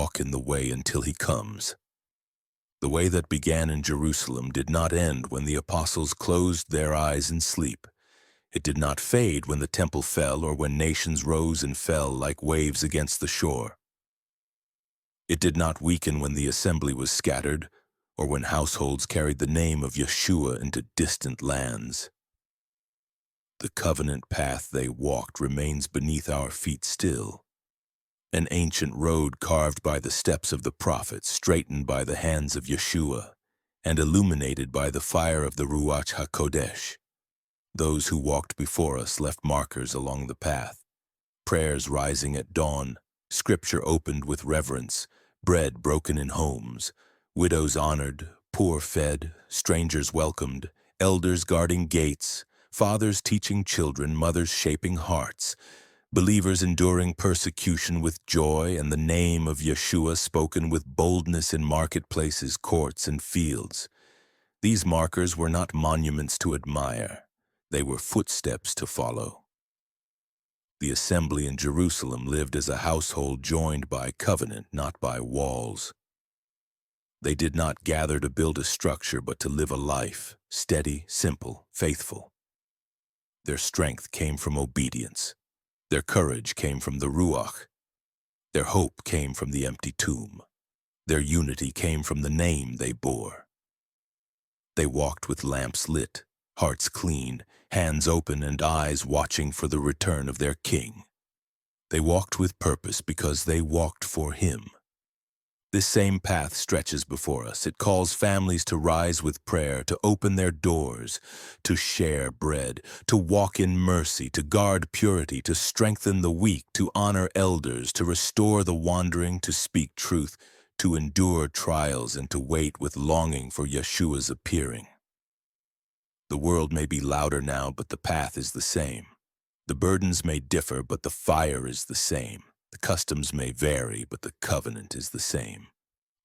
walk in the way until he comes. The way that began in Jerusalem did not end when the apostles closed their eyes in sleep. It did not fade when the temple fell or when nations rose and fell like waves against the shore. It did not weaken when the assembly was scattered or when households carried the name of Yeshua into distant lands. The covenant path they walked remains beneath our feet still. An ancient road carved by the steps of the prophets, straightened by the hands of Yeshua, and illuminated by the fire of the Ruach HaKodesh. Those who walked before us left markers along the path, prayers rising at dawn, scripture opened with reverence, bread broken in homes, widows honored, poor fed, strangers welcomed, elders guarding gates, fathers teaching children, mothers shaping hearts, believers enduring persecution with joy, and the name of Yeshua spoken with boldness in marketplaces, courts, and fields. These markers were not monuments to admire. They were footsteps to follow. The assembly in Jerusalem lived as a household joined by covenant, not by walls. They did not gather to build a structure, but to live a life, steady, simple, faithful. Their strength came from obedience. Their courage came from the Ruach. Their hope came from the empty tomb. Their unity came from the name they bore. They walked with lamps lit, hearts clean, hands open and eyes watching for the return of their King. They walked with purpose because they walked for Him. This same path stretches before us. It calls families to rise with prayer, to open their doors, to share bread, to walk in mercy, to guard purity, to strengthen the weak, to honor elders, to restore the wandering, to speak truth, to endure trials, and to wait with longing for Yeshua's appearing. The world may be louder now, but the path is the same. The burdens may differ, but the fire is the same. The customs may vary, but the covenant is the same.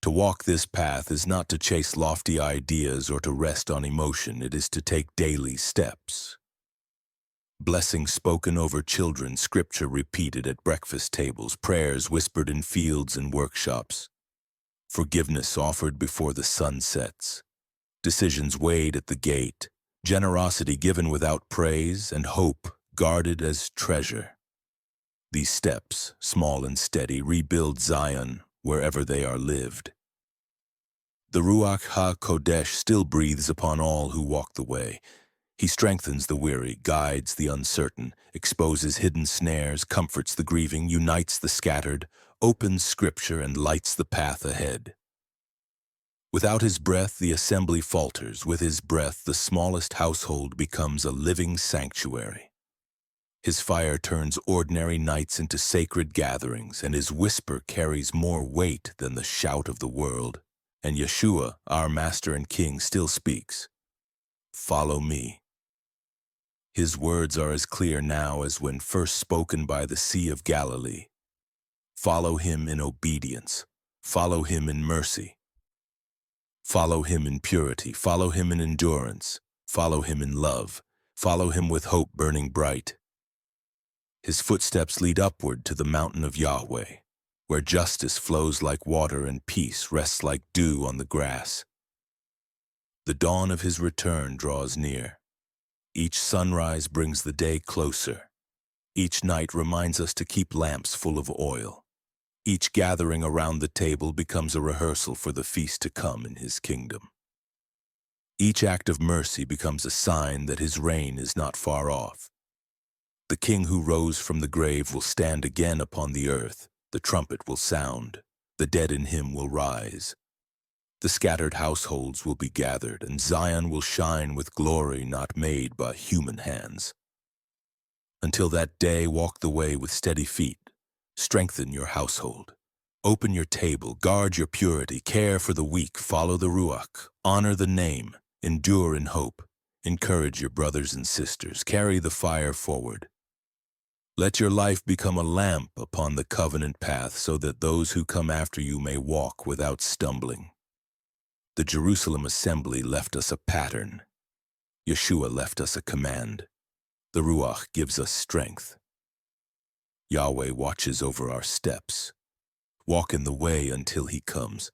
To walk this path is not to chase lofty ideas or to rest on emotion. It is to take daily steps. Blessings spoken over children, scripture repeated at breakfast tables, prayers whispered in fields and workshops, forgiveness offered before the sun sets, decisions weighed at the gate, generosity given without praise, and hope guarded as treasure. These steps, small and steady, rebuild Zion wherever they are lived. The Ruach HaKodesh still breathes upon all who walk the way. He strengthens the weary, guides the uncertain, exposes hidden snares, comforts the grieving, unites the scattered, opens scripture, and lights the path ahead. Without his breath, the assembly falters. With his breath, the smallest household becomes a living sanctuary. His fire turns ordinary nights into sacred gatherings, and his whisper carries more weight than the shout of the world. And Yeshua, our Master and King, still speaks, "Follow me." His words are as clear now as when first spoken by the Sea of Galilee. Follow him in obedience. Follow him in mercy. Follow him in purity. Follow him in endurance. Follow him in love. Follow him with hope burning bright. His footsteps lead upward to the mountain of Yahweh, where justice flows like water and peace rests like dew on the grass. The dawn of his return draws near. Each sunrise brings the day closer. Each night reminds us to keep lamps full of oil. Each gathering around the table becomes a rehearsal for the feast to come in his kingdom. Each act of mercy becomes a sign that his reign is not far off. The King who rose from the grave will stand again upon the earth. The trumpet will sound. The dead in him will rise. The scattered households will be gathered, and Zion will shine with glory not made by human hands. Until that day, walk the way with steady feet. Strengthen your household. Open your table. Guard your purity. Care for the weak. Follow the Ruach. Honor the name. Endure in hope. Encourage your brothers and sisters. Carry the fire forward. Let your life become a lamp upon the covenant path so that those who come after you may walk without stumbling. The Jerusalem assembly left us a pattern. Yeshua left us a command. The Ruach gives us strength. Yahweh watches over our steps. Walk in the way until he comes.